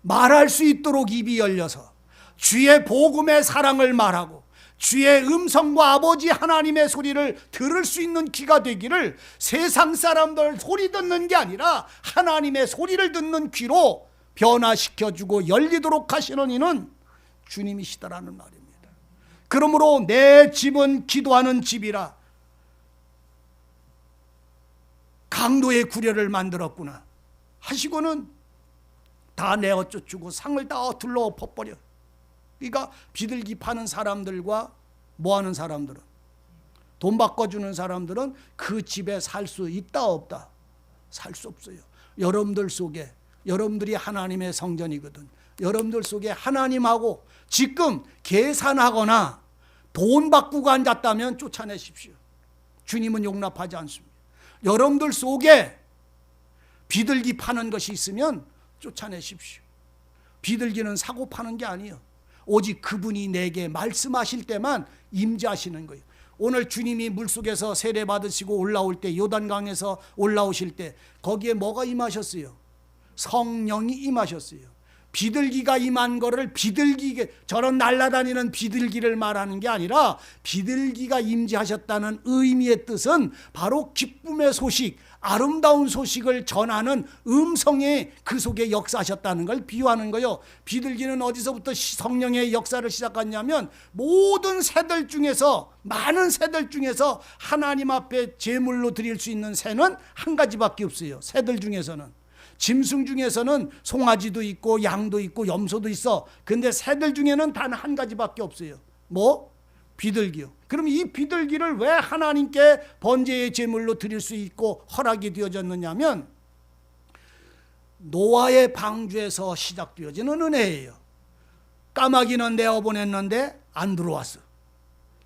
말할 수 있도록 입이 열려서 주의 복음의 사랑을 말하고 주의 음성과 아버지 하나님의 소리를 들을 수 있는 귀가 되기를 세상 사람들 소리 듣는 게 아니라 하나님의 소리를 듣는 귀로 변화시켜주고 열리도록 하시는 이는 주님이시다라는 말입니다. 그러므로 내 집은 기도하는 집이라 강도의 구려를 만들었구나 하시고는 다 내어 쫓고 상을 다 둘러 엎어버려. 그러니까 비둘기 파는 사람들과 뭐하는 사람들은 돈 바꿔주는 사람들은 그 집에 살 수 있다 없다? 살 수 없어요. 여러분들 속에 여러분들이 하나님의 성전이거든. 여러분들 속에 하나님하고 지금 계산하거나 돈 바꾸고 앉았다면 쫓아내십시오. 주님은 용납하지 않습니다. 여러분들 속에 비둘기 파는 것이 있으면 쫓아내십시오. 비둘기는 사고 파는 게 아니에요. 오직 그분이 내게 말씀하실 때만 임재하시는 거예요. 오늘 주님이 물속에서 세례 받으시고 올라올 때, 요단강에서 올라오실 때 거기에 뭐가 임하셨어요? 성령이 임하셨어요. 비둘기가 임한 거를 저런 날아다니는 비둘기를 말하는 게 아니라 비둘기가 임재하셨다는 의미의 뜻은 바로 기쁨의 소식, 아름다운 소식을 전하는 음성의 그 속에 역사하셨다는 걸 비유하는 거예요. 비둘기는 어디서부터 성령의 역사를 시작했냐면 모든 새들 중에서, 많은 새들 중에서 하나님 앞에 제물로 드릴 수 있는 새는 한 가지밖에 없어요. 새들 중에서는. 짐승 중에서는 송아지도 있고 양도 있고 염소도 있어. 근데 새들 중에는 단 한 가지밖에 없어요. 뭐? 비둘기요. 그럼 이 비둘기를 왜 하나님께 번제의 제물로 드릴 수 있고 허락이 되어졌느냐면 노아의 방주에서 시작되어지는 은혜예요. 까마귀는 내어보냈는데 안 들어왔어.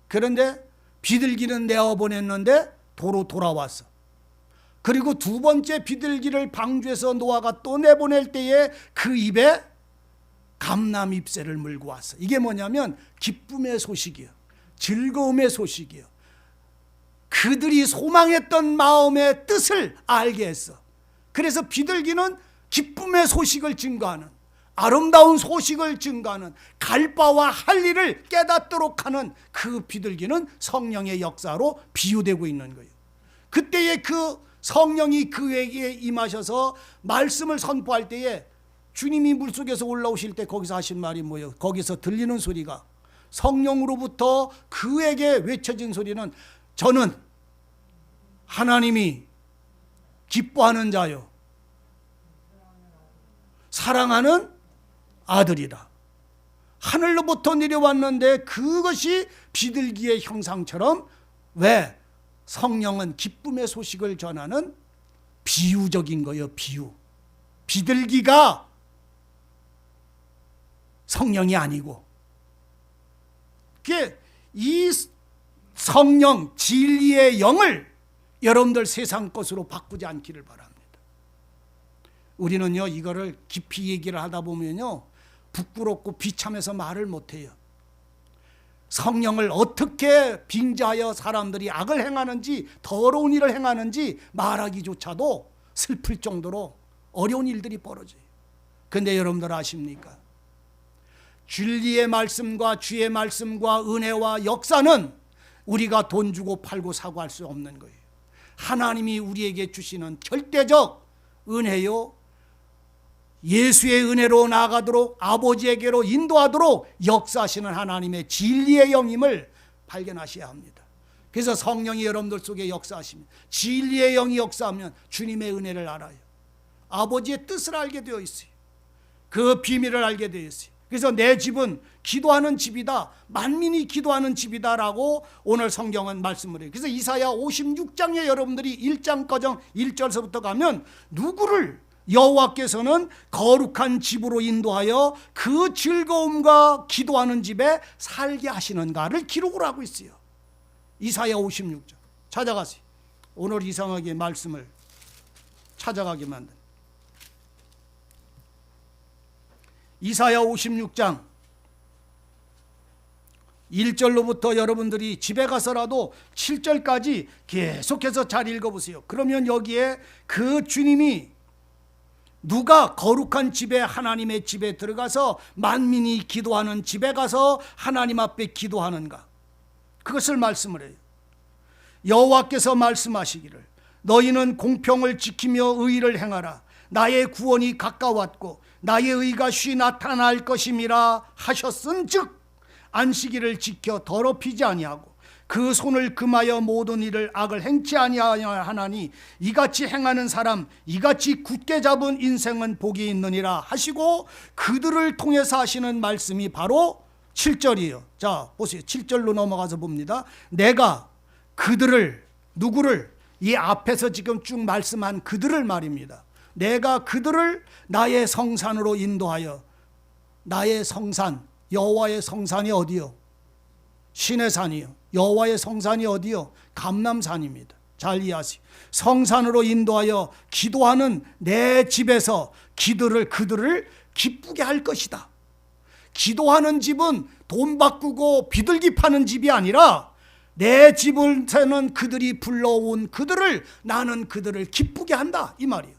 그런데 비둘기는 내어보냈는데 도로 돌아왔어. 그리고 두 번째 비둘기를 방주에서 노아가 또 내보낼 때에 그 입에 감람 잎새를 물고 왔어. 이게 뭐냐면 기쁨의 소식이에요. 즐거움의 소식이에요. 그들이 소망했던 마음의 뜻을 알게 했어. 그래서 비둘기는 기쁨의 소식을 증거하는, 아름다운 소식을 증거하는, 갈 바와 할 일을 깨닫도록 하는 그 비둘기는 성령의 역사로 비유되고 있는 거예요. 그때의 그 성령이 그에게 임하셔서 말씀을 선포할 때에 주님이 물속에서 올라오실 때 거기서 하신 말이 뭐예요? 거기서 들리는 소리가, 성령으로부터 그에게 외쳐진 소리는 저는 하나님이 기뻐하는 자요, 사랑하는 아들이다. 하늘로부터 내려왔는데 그것이 비둘기의 형상처럼, 왜? 성령은 기쁨의 소식을 전하는 비유적인 거예요. 비유. 비둘기가 성령이 아니고, 이 성령, 진리의 영을 여러분들 세상 것으로 바꾸지 않기를 바랍니다. 우리는요, 이거를 깊이 얘기를 하다 보면요, 부끄럽고 비참해서 말을 못해요. 성령을 어떻게 빙자하여 사람들이 악을 행하는지, 더러운 일을 행하는지 말하기조차도 슬플 정도로 어려운 일들이 벌어져요. 그런데 여러분들 아십니까? 진리의 말씀과 주의 말씀과 은혜와 역사는 우리가 돈 주고 팔고 사고 할 수 없는 거예요. 하나님이 우리에게 주시는 절대적 은혜요, 예수의 은혜로 나아가도록 아버지에게로 인도하도록 역사하시는 하나님의 진리의 영임을 발견하셔야 합니다. 그래서 성령이 여러분들 속에 역사하시면, 진리의 영이 역사하면 주님의 은혜를 알아요. 아버지의 뜻을 알게 되어 있어요. 그 비밀을 알게 되어 있어요. 그래서 내 집은 기도하는 집이다, 만민이 기도하는 집이다라고 오늘 성경은 말씀을 해요. 그래서 이사야 56장에 여러분들이 1장 1절서부터 가면 누구를 여호와께서는 거룩한 집으로 인도하여 그 즐거움과 기도하는 집에 살게 하시는가를 기록을 하고 있어요. 이사야 56장 찾아가세요. 오늘 이상하게 말씀을 찾아가게 만든 이사야 56장 1절로부터 여러분들이 집에 가서라도 7절까지 계속해서 잘 읽어보세요. 그러면 여기에 그 주님이 누가 거룩한 집에, 하나님의 집에 들어가서 만민이 기도하는 집에 가서 하나님 앞에 기도하는가, 그것을 말씀을 해요. 여호와께서 말씀하시기를 너희는 공평을 지키며 의를 행하라. 나의 구원이 가까웠고 나의 의가 쉬 나타날 것임이라 하셨은즉 안식일을 지켜 더럽히지 아니하고 그 손을 금하여 모든 일을 악을 행치 아니하나니 이같이 행하는 사람, 이같이 굳게 잡은 인생은 복이 있느니라 하시고, 그들을 통해서 하시는 말씀이 바로 7절이에요. 자 보세요. 7절로 넘어가서 봅니다. 내가 그들을, 누구를? 이 앞에서 지금 쭉 말씀한 그들을 말입니다. 내가 그들을 나의 성산으로 인도하여, 나의 성산, 여호와의 성산이 어디요? 신의 산이요. 여호와의 성산이 어디요? 감람산입니다. 잘 이해하세요. 성산으로 인도하여 기도하는 내 집에서 그들을 기쁘게 할 것이다. 기도하는 집은 돈 바꾸고 비둘기 파는 집이 아니라 내 집에서는 그들이 불러온 나는 그들을 기쁘게 한다, 이 말이에요.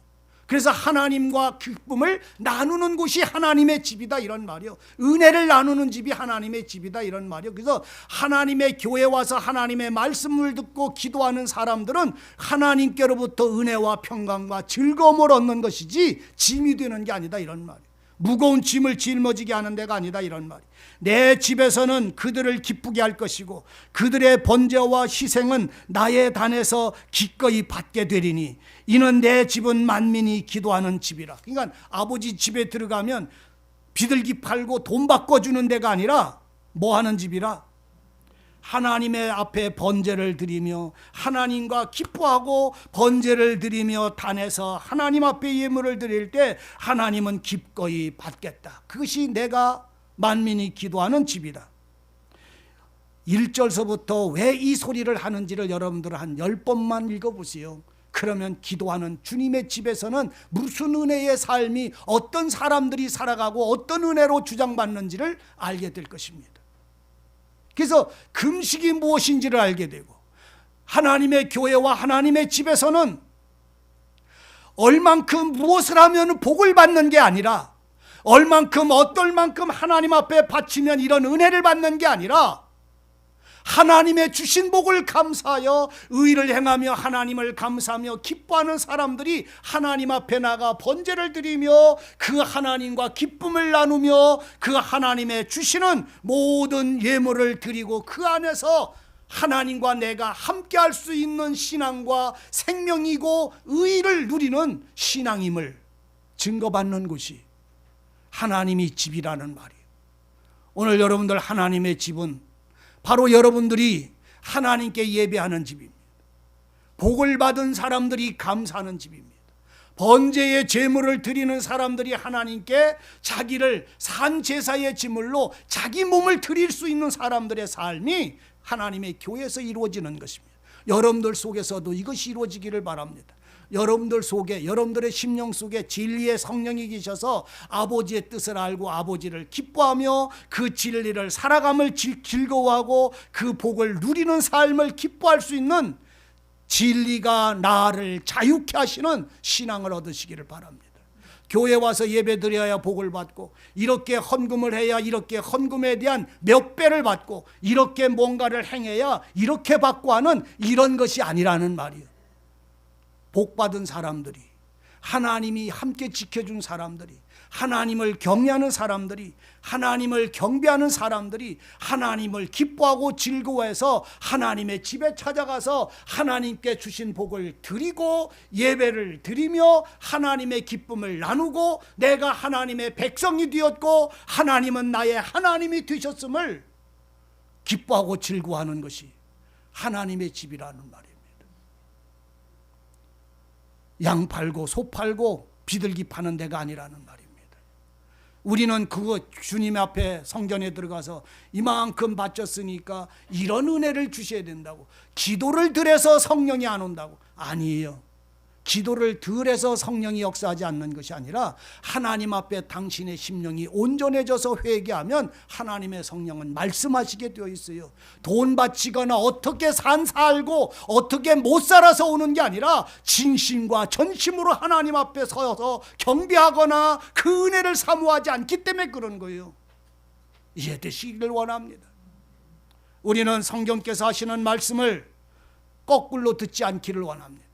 그래서 하나님과 기쁨을 나누는 곳이 하나님의 집이다, 이런 말이요. 은혜를 나누는 집이 하나님의 집이다, 이런 말이요. 그래서 하나님의 교회에 와서 하나님의 말씀을 듣고 기도하는 사람들은 하나님께로부터 은혜와 평강과 즐거움을 얻는 것이지 짐이 되는 게 아니다, 이런 말이에요. 무거운 짐을 짊어지게 하는 데가 아니다, 이런 말이에요. 내 집에서는 그들을 기쁘게 할 것이고 그들의 번제와 희생은 나의 단에서 기꺼이 받게 되리니 이는 내 집은 만민이 기도하는 집이라. 그러니까 아버지 집에 들어가면 비둘기 팔고 돈 바꿔주는 데가 아니라 뭐 하는 집이라? 하나님의 앞에 번제를 드리며 하나님과 기뻐하고 번제를 드리며 단에서 하나님 앞에 예물을 드릴 때 하나님은 기꺼이 받겠다. 그것이 내가 만민이 기도하는 집이다. 1절서부터 왜 이 소리를 하는지를 여러분들 한 10번만 읽어보세요. 그러면 기도하는 주님의 집에서는 무슨 은혜의 삶이, 어떤 사람들이 살아가고 어떤 은혜로 주장받는지를 알게 될 것입니다. 그래서 금식이 무엇인지를 알게 되고, 하나님의 교회와 하나님의 집에서는 얼만큼 무엇을 하면 복을 받는 게 아니라, 얼만큼 어떨 만큼 하나님 앞에 바치면 이런 은혜를 받는 게 아니라, 하나님의 주신 복을 감사하여 의를 행하며 하나님을 감사하며 기뻐하는 사람들이 하나님 앞에 나가 번제를 드리며 그 하나님과 기쁨을 나누며 그 하나님의 주시는 모든 예물을 드리고 그 안에서 하나님과 내가 함께 할 수 있는 신앙과 생명이고 의를 누리는 신앙임을 증거받는 곳이 하나님이 집이라는 말이에요. 오늘 여러분들 하나님의 집은 바로 여러분들이 하나님께 예배하는 집입니다. 복을 받은 사람들이 감사하는 집입니다. 번제의 제물을 드리는 사람들이 하나님께 자기를 산 제사의 제물로 자기 몸을 드릴 수 있는 사람들의 삶이 하나님의 교회에서 이루어지는 것입니다. 여러분들 속에서도 이것이 이루어지기를 바랍니다. 여러분들 속에, 여러분들의 심령 속에 진리의 성령이 계셔서 아버지의 뜻을 알고 아버지를 기뻐하며 그 진리를 살아감을 즐거워하고 그 복을 누리는 삶을 기뻐할 수 있는 진리가 나를 자유케 하시는 신앙을 얻으시기를 바랍니다. 교회 와서 예배 드려야 복을 받고, 이렇게 헌금을 해야 이렇게 헌금에 대한 몇 배를 받고, 이렇게 뭔가를 행해야 이렇게 받고 하는 이런 것이 아니라는 말이에요. 복받은 사람들이, 하나님이 함께 지켜준 사람들이, 하나님을 경외하는 사람들이, 하나님을 경배하는 사람들이 하나님을 기뻐하고 즐거워해서 하나님의 집에 찾아가서 하나님께 주신 복을 드리고 예배를 드리며 하나님의 기쁨을 나누고 내가 하나님의 백성이 되었고 하나님은 나의 하나님이 되셨음을 기뻐하고 즐거워하는 것이 하나님의 집이라는 말이에요. 양 팔고 소 팔고 비둘기 파는 데가 아니라는 말입니다. 우리는 그거 주님 앞에 성전에 들어가서 이만큼 바쳤으니까 이런 은혜를 주셔야 된다고, 기도를 덜해서 성령이 안 온다고. 아니에요. 기도를 덜해서 성령이 역사하지 않는 것이 아니라 하나님 앞에 당신의 심령이 온전해져서 회개하면 하나님의 성령은 말씀하시게 되어 있어요. 돈 바치거나 어떻게 살고 어떻게 못 살아서 오는 게 아니라 진심과 전심으로 하나님 앞에 서서 경배하거나 그 은혜를 사모하지 않기 때문에 그런 거예요. 이해되시기를 원합니다. 우리는 성경께서 하시는 말씀을 거꾸로 듣지 않기를 원합니다.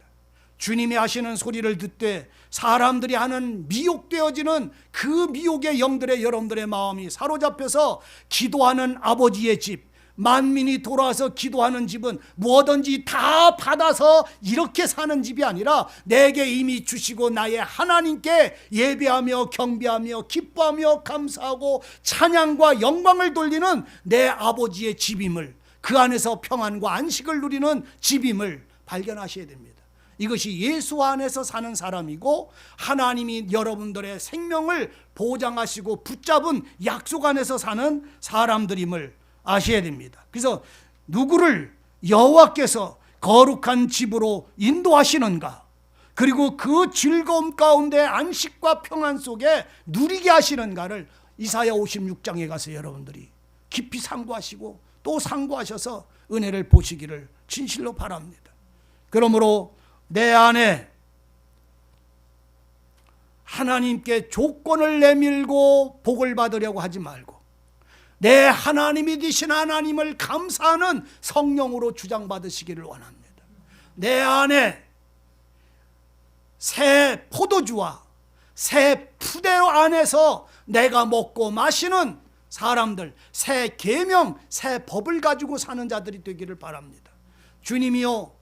주님이 하시는 소리를 듣되 사람들이 하는 미혹되어지는 그 미혹의 영들의 여러분들의 마음이 사로잡혀서 기도하는 아버지의 집, 만민이 돌아와서 기도하는 집은 뭐든지 다 받아서 이렇게 사는 집이 아니라 내게 이미 주시고 나의 하나님께 예배하며 경배하며 기뻐하며 감사하고 찬양과 영광을 돌리는 내 아버지의 집임을, 그 안에서 평안과 안식을 누리는 집임을 발견하셔야 됩니다. 이것이 예수 안에서 사는 사람이고 하나님이 여러분들의 생명을 보장하시고 붙잡은 약속 안에서 사는 사람들임을 아셔야 됩니다. 그래서 누구를 여호와께서 거룩한 집으로 인도하시는가, 그리고 그 즐거움 가운데 안식과 평안 속에 누리게 하시는가를 이사야 56장에 가서 여러분들이 깊이 상고하시고 또 상고하셔서 은혜를 보시기를 진실로 바랍니다. 그러므로 내 안에 하나님께 조건을 내밀고 복을 받으려고 하지 말고 내 하나님이 되신 하나님을 감사하는 성령으로 주장받으시기를 원합니다. 내 안에 새 포도주와 새 푸대 안에서 내가 먹고 마시는 사람들, 새 계명, 새 법을 가지고 사는 자들이 되기를 바랍니다. 주님이요,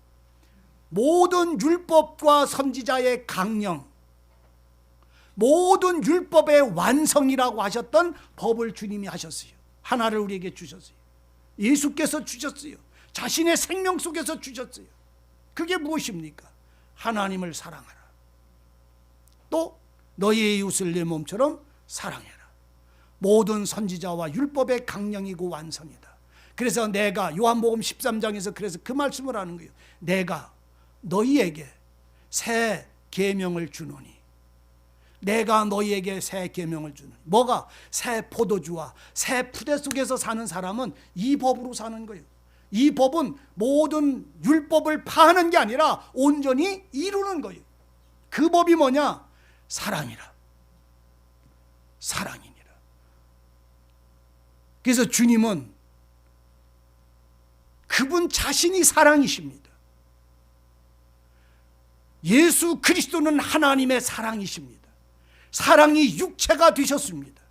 모든 율법과 선지자의 강령, 모든 율법의 완성이라고 하셨던 법을 주님이 하셨어요. 하나를 우리에게 주셨어요. 예수께서 주셨어요. 자신의 생명 속에서 주셨어요. 그게 무엇입니까? 하나님을 사랑하라. 또 너희의 이웃을 내 몸처럼 사랑해라. 모든 선지자와 율법의 강령이고 완성이다. 그래서 내가 요한복음 13장에서 그래서 그 말씀을 하는 거예요. 내가 너희에게 새 계명을 주노니, 내가 너희에게 새 계명을 주노니. 뭐가? 새 포도주와 새 푸대 속에서 사는 사람은 이 법으로 사는 거예요. 이 법은 모든 율법을 파하는 게 아니라 온전히 이루는 거예요. 그 법이 뭐냐? 사랑이라. 사랑이니라. 그래서 주님은 그분 자신이 사랑이십니다. 예수 그리스도는 하나님의 사랑이십니다. 사랑이 육체가 되셨습니다.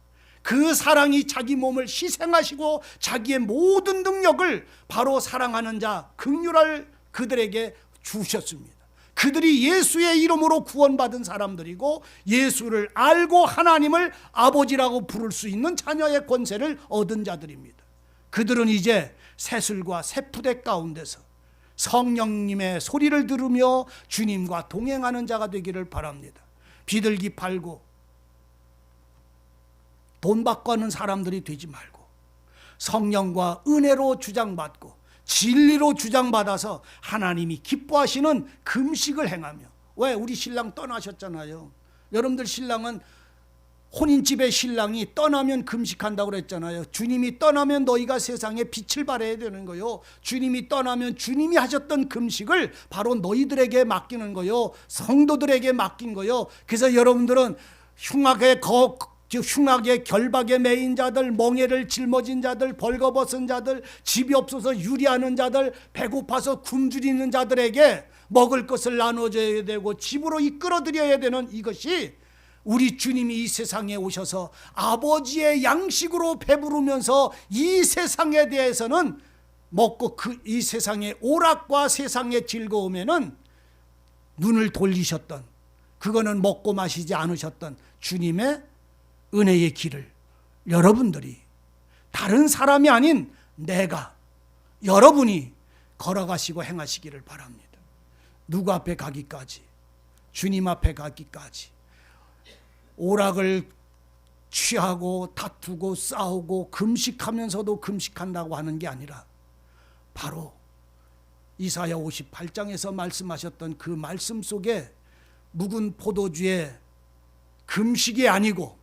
그 사랑이 자기 몸을 희생하시고 자기의 모든 능력을 바로 사랑하는 자, 긍휼할 그들에게 주셨습니다. 그들이 예수의 이름으로 구원받은 사람들이고 예수를 알고 하나님을 아버지라고 부를 수 있는 자녀의 권세를 얻은 자들입니다. 그들은 이제 새술과 새푸대 가운데서 성령님의 소리를 들으며 주님과 동행하는 자가 되기를 바랍니다. 비둘기 팔고 돈 받고 하는 사람들이 되지 말고 성령과 은혜로 주장받고 진리로 주장받아서 하나님이 기뻐하시는 금식을 행하며. 왜? 우리 신랑 떠나셨잖아요. 여러분들 신랑은 혼인집의 신랑이 떠나면 금식한다고 그랬잖아요. 주님이 떠나면 너희가 세상에 빛을 발해야 되는 거요. 주님이 떠나면 주님이 하셨던 금식을 바로 너희들에게 맡기는 거요. 성도들에게 맡긴 거요. 그래서 여러분들은 흉악의 결박에 매인 자들, 멍에를 짊어진 자들, 벌거벗은 자들, 집이 없어서 유리하는 자들, 배고파서 굶주리는 자들에게 먹을 것을 나눠줘야 되고 집으로 이끌어드려야 되는 이것이 우리 주님이 이 세상에 오셔서 아버지의 양식으로 배부르면서 이 세상에 대해서는 먹고 이 세상의 오락과 세상의 즐거움에는 눈을 돌리셨던, 그거는 먹고 마시지 않으셨던 주님의 은혜의 길을 여러분들이, 다른 사람이 아닌 내가, 여러분이 걸어가시고 행하시기를 바랍니다. 누구 앞에 가기까지, 주님 앞에 가기까지 오락을 취하고 다투고 싸우고 금식하면서도 금식한다고 하는 게 아니라 바로 이사야 58장에서 말씀하셨던 그 말씀 속에 묵은 포도주의 금식이 아니고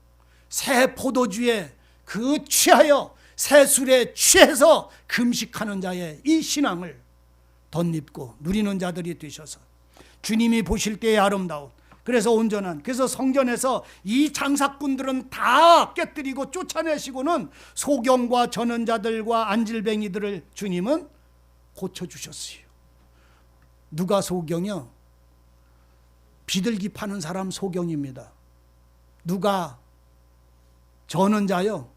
새 포도주에 그 취하여 새 술에 취해서 금식하는 자의 이 신앙을 덧입고 누리는 자들이 되셔서 주님이 보실 때의 아름다운, 그래서 온전한, 그래서 성전에서 이 장사꾼들은 다 깨뜨리고 쫓아내시고는 소경과 전원자들과 안질뱅이들을 주님은 고쳐주셨어요. 누가 소경이요? 비둘기 파는 사람 소경입니다. 누가 전원자요?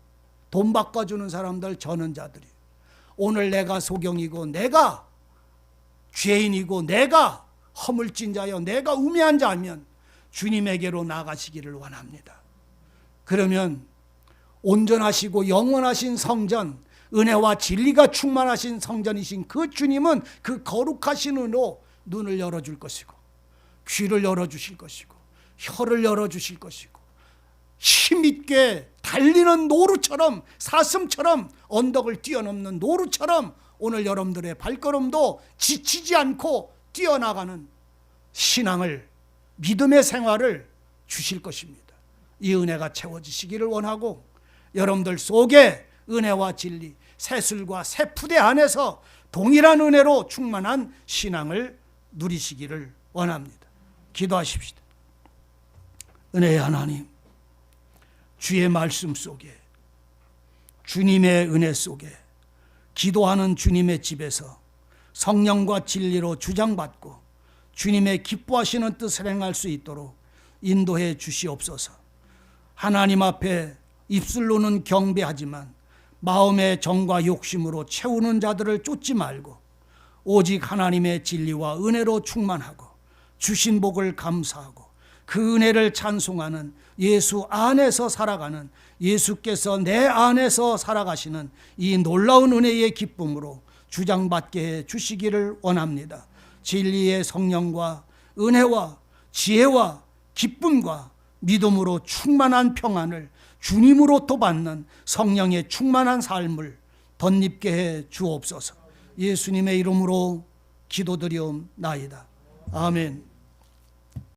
돈 바꿔주는 사람들 전원자들이. 오늘 내가 소경이고 내가 죄인이고 내가 허물진 자여 내가 우매한 자면 주님에게로 나가시기를 원합니다. 그러면 온전하시고 영원하신 성전, 은혜와 진리가 충만하신 성전이신 그 주님은 그 거룩하신 은혜로 눈을 열어줄 것이고 귀를 열어주실 것이고 혀를 열어주실 것이고 힘있게 달리는 노루처럼, 사슴처럼, 언덕을 뛰어넘는 노루처럼 오늘 여러분들의 발걸음도 지치지 않고 뛰어나가는 신앙을, 믿음의 생활을 주실 것입니다. 이 은혜가 채워지시기를 원하고 여러분들 속에 은혜와 진리, 새술과 새푸대 안에서 동일한 은혜로 충만한 신앙을 누리시기를 원합니다. 기도하십시다. 은혜의 하나님, 주의 말씀 속에, 주님의 은혜 속에, 기도하는 주님의 집에서 성령과 진리로 주장받고 주님의 기뻐하시는 뜻을 행할 수 있도록 인도해 주시옵소서. 하나님 앞에 입술로는 경배하지만 마음의 정과 욕심으로 채우는 자들을 쫓지 말고 오직 하나님의 진리와 은혜로 충만하고 주신 복을 감사하고 그 은혜를 찬송하는 예수 안에서 살아가는, 예수께서 내 안에서 살아가시는 이 놀라운 은혜의 기쁨으로 주장받게 해 주시기를 원합니다. 진리의 성령과 은혜와 지혜와 기쁨과 믿음으로 충만한 평안을 주님으로부터 받는 성령의 충만한 삶을 덧입게 해 주옵소서. 예수님의 이름으로 기도드리옵나이다. 아멘.